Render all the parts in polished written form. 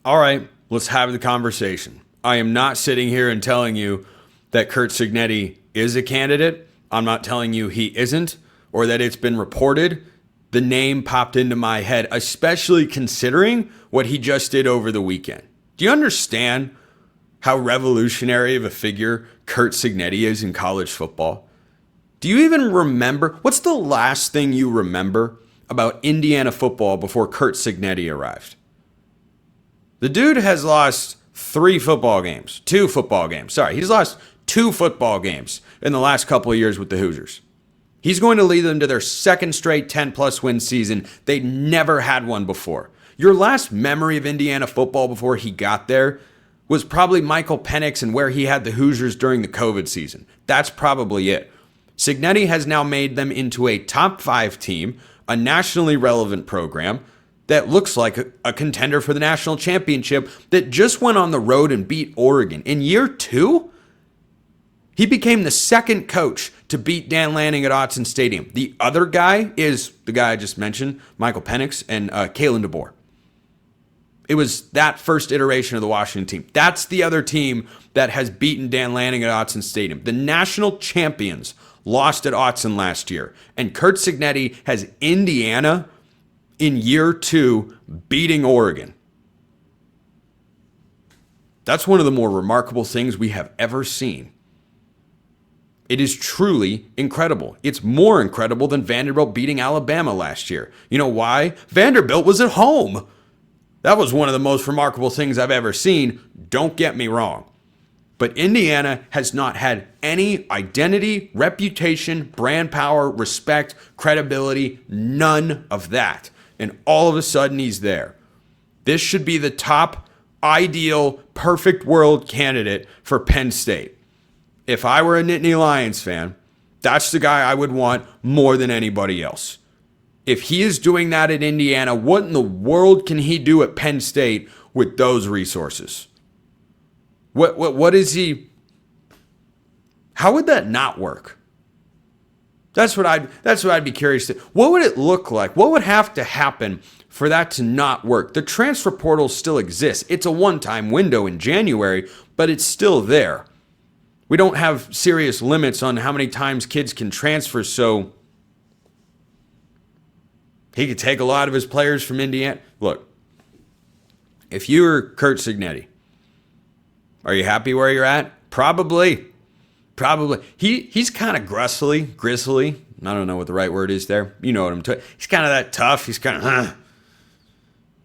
All right, let's have the conversation. I am not sitting here and telling you that Curt Cignetti is a candidate. I'm not telling you he isn't, or that it's been reported. The name popped into my head, especially considering what he just did over the weekend. Do you understand how revolutionary of a figure Curt Cignetti is in college football? Do you even remember? What's the last thing you remember about Indiana football before Curt Cignetti arrived? The dude has lost two football games. Sorry, he's lost 2 football games in the last couple of years with the Hoosiers. He's going to lead them to their second straight 10-plus win season. They never had one before. Your last memory of Indiana football before he got there was probably Michael Penix and where he had the Hoosiers during the COVID season. That's probably it. Cignetti has now made them into a top 5 team, a nationally relevant program that looks like a contender for the national championship that just went on the road and beat Oregon. In year 2, he became the second coach to beat Dan Lanning at Autzen Stadium. The other guy is the guy I just mentioned, Michael Penix and Kalen DeBoer. It was that first iteration of the Washington team. That's the other team that has beaten Dan Lanning at Autzen Stadium. The national champions lost at Autzen last year. And Curt Cignetti has Indiana in year 2 beating Oregon. That's one of the more remarkable things we have ever seen. It is truly incredible. It's more incredible than Vanderbilt beating Alabama last year. You know why? Vanderbilt was at home. That was one of the most remarkable things I've ever seen. Don't get me wrong. But Indiana has not had any identity, reputation, brand power, respect, credibility, none of that. And all of a sudden he's there. This should be the top, ideal, perfect world candidate for Penn State. If I were a Nittany Lions fan, that's the guy I would want more than anybody else. If he is doing that at Indiana, what in the world can he do at Penn State with those resources? What is he? How would that not work? That's what I'd be curious to. What would it look like? What would have to happen for that to not work? The transfer portal still exists. It's a one-time window in January, but it's still there. We don't have serious limits on how many times kids can transfer, so he could take a lot of his players from Indiana. Look, if you're Curt Cignetti, are you happy where you're at? Probably. He's kind of grizzly. I don't know what the right word is there. You know what I'm talking. He's kind of that tough. He's kind of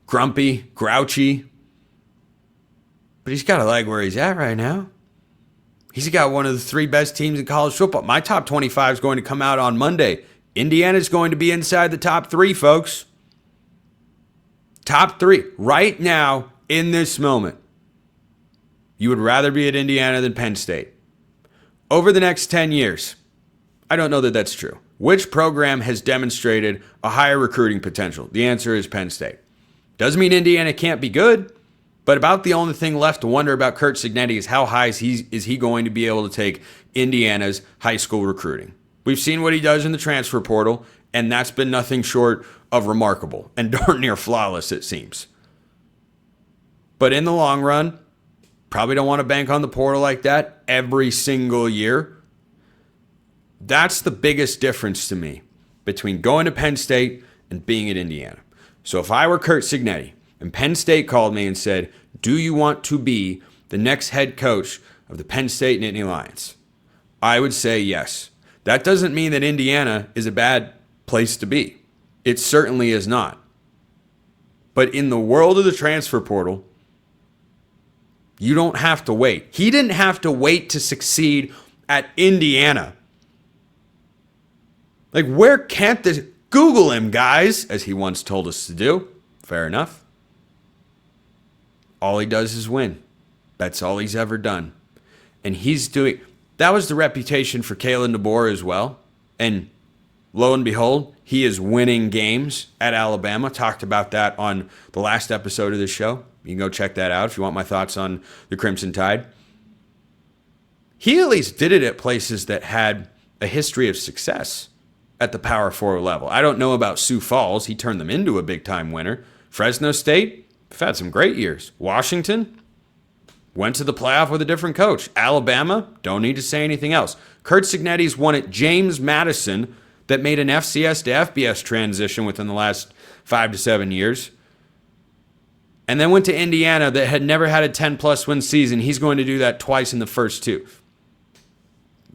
grumpy, grouchy. But he's got to like where he's at right now. He's got one of the 3 best teams in college football. My top 25 is going to come out on Monday. Indiana's going to be inside the top 3, folks. Top 3 right now in this moment. You would rather be at Indiana than Penn State. Over the next 10 years, I don't know that that's true. Which program has demonstrated a higher recruiting potential? The answer is Penn State. Doesn't mean Indiana can't be good, but about the only thing left to wonder about Curt Cignetti is how high is he going to be able to take Indiana's high school recruiting. We've seen what he does in the transfer portal, and that's been nothing short of remarkable and darn near flawless, it seems. But in the long run, probably don't want to bank on the portal like that every single year. That's the biggest difference to me between going to Penn State and being at Indiana. So if I were Curt Cignetti and Penn State called me and said, do you want to be the next head coach of the Penn State Nittany Lions? I would say yes. That doesn't mean that Indiana is a bad place to be. It certainly is not. But in the world of the transfer portal, you don't have to wait. He didn't have to wait to succeed at Indiana. Like, where can't this... Google him, guys, as he once told us to do. Fair enough. All he does is win. That's all he's ever done. And he's doing... That was the reputation for Kalen DeBoer as well. And lo and behold, he is winning games at Alabama. Talked about that on the last episode of this show. You can go check that out if you want my thoughts on the Crimson Tide. He at least did it at places that had a history of success at the Power 4 level. I don't know about Sioux Falls. He turned them into a big-time winner. Fresno State, have had some great years. Washington went to the playoff with a different coach. Alabama, don't need to say anything else. Curt Cignetti's won at James Madison that made an FCS to FBS transition within the last 5 to 7 years. And then went to Indiana that had never had a 10-plus win season. He's going to do that twice in the first 2.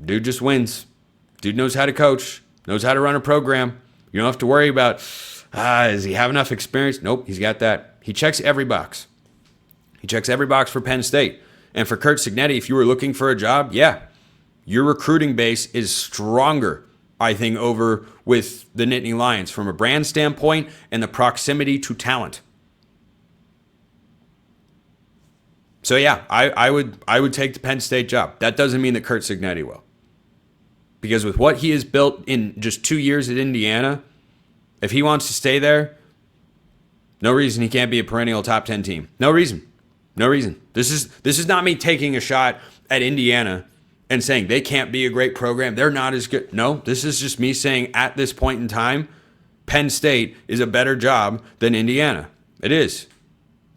Dude just wins. Dude knows how to coach, knows how to run a program. You don't have to worry about, does he have enough experience? Nope, he's got that. He checks every box. He checks every box for Penn State. And for Curt Cignetti, if you were looking for a job, yeah, your recruiting base is stronger, I think, over with the Nittany Lions from a brand standpoint and the proximity to talent. So yeah, I would take the Penn State job. That doesn't mean that Curt Cignetti will. Because with what he has built in just 2 years at Indiana, if he wants to stay there, no reason he can't be a perennial top 10 team. No reason. No reason. This is not me taking a shot at Indiana and saying they can't be a great program. They're not as good. No, this is just me saying at this point in time, Penn State is a better job than Indiana. It is.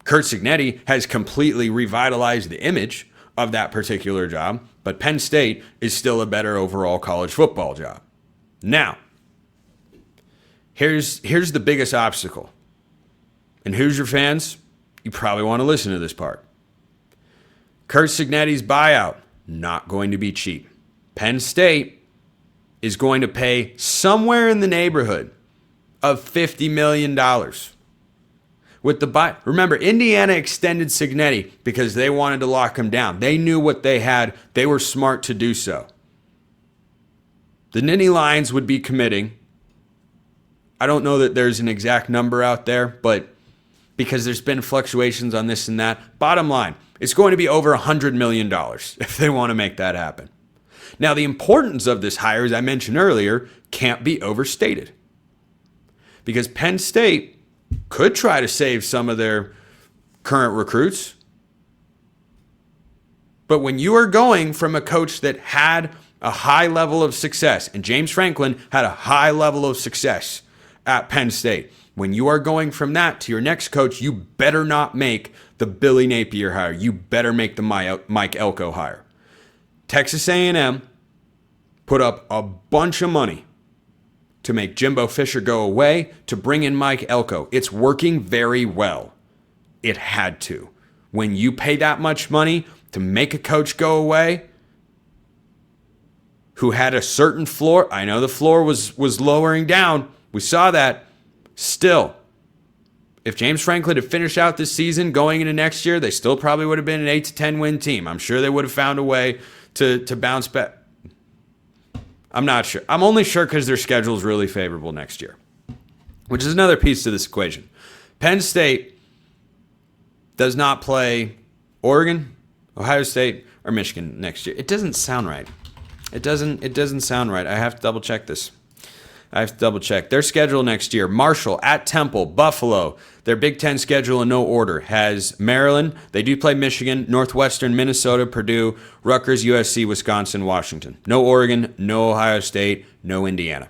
Curt Cignetti has completely revitalized the image of that particular job, but Penn State is still a better overall college football job. Now, here's the biggest obstacle. And Hoosier fans, you probably want to listen to this part. Curt Cignetti's buyout, not going to be cheap. Penn State is going to pay somewhere in the neighborhood of $50 million. With the buy, remember, Indiana extended Cignetti because they wanted to lock him down. They knew what they had. They were smart to do so. The Nittany Lions would be committing. I don't know that there's an exact number out there, but because there's been fluctuations on this and that. Bottom line, it's going to be over $100 million if they want to make that happen. Now, the importance of this hire, as I mentioned earlier, can't be overstated. Because Penn State could try to save some of their current recruits. But when you are going from a coach that had a high level of success, and James Franklin had a high level of success at Penn State, when you are going from that to your next coach, you better not make the Billy Napier hire. You better make the Mike Elko hire. Texas A&M put up a bunch of money to make Jimbo Fisher go away, to bring in Mike Elko. It's working very well. It had to. When you pay that much money to make a coach go away who had a certain floor, I know the floor was lowering down. We saw that. Still, if James Franklin had finished out this season going into next year, they still probably would have been an 8 to 10 win team. I'm sure they would have found a way to bounce back. I'm not sure. I'm only sure because their schedule is really favorable next year, which is another piece to this equation. Penn State does not play Oregon, Ohio State, or Michigan next year. It doesn't sound right. It doesn't sound right. I have to double check this. Their schedule next year: Marshall, at Temple, Buffalo. Their Big Ten schedule in no order has Maryland. They do play Michigan, Northwestern, Minnesota, Purdue, Rutgers, USC, Wisconsin, Washington. No Oregon, no Ohio State, no Indiana.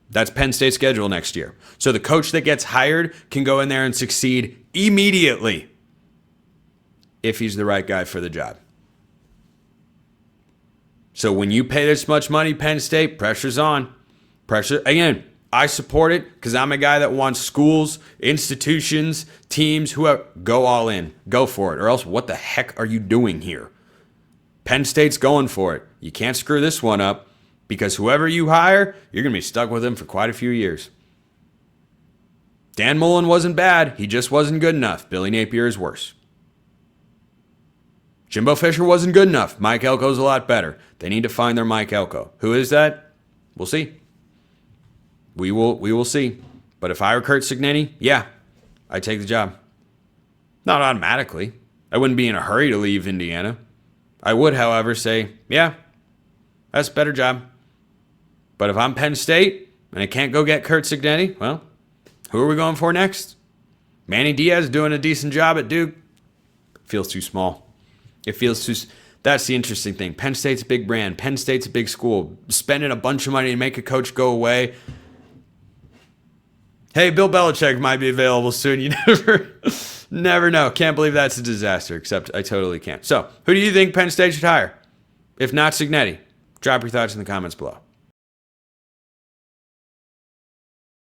That's Penn State's schedule next year. So the coach that gets hired can go in there and succeed immediately if he's the right guy for the job. So when you pay this much money, Penn State, pressure's on. Pressure. Again, I support it because I'm a guy that wants schools, institutions, teams, whoever, go all in. Go for it. Or else what the heck are you doing here? Penn State's going for it. You can't screw this one up because whoever you hire, you're going to be stuck with them for quite a few years. Dan Mullen wasn't bad. He just wasn't good enough. Billy Napier is worse. Jimbo Fisher wasn't good enough. Mike Elko's a lot better. They need to find their Mike Elko. Who is that? We'll see. We will see. But if I were Curt Cignetti, yeah, I'd take the job. Not automatically. I wouldn't be in a hurry to leave Indiana. I would, however, say, yeah, that's a better job. But if I'm Penn State and I can't go get Curt Cignetti, well, who are we going for next? Manny Diaz doing a decent job at Duke. Feels too small. It feels too... That's the interesting thing. Penn State's a big brand. Penn State's a big school. Spending a bunch of money to make a coach go away... Hey, Bill Belichick might be available soon. You never know. Can't believe that's a disaster, except I totally can't. So, who do you think Penn State should hire? If not Cignetti, drop your thoughts in the comments below.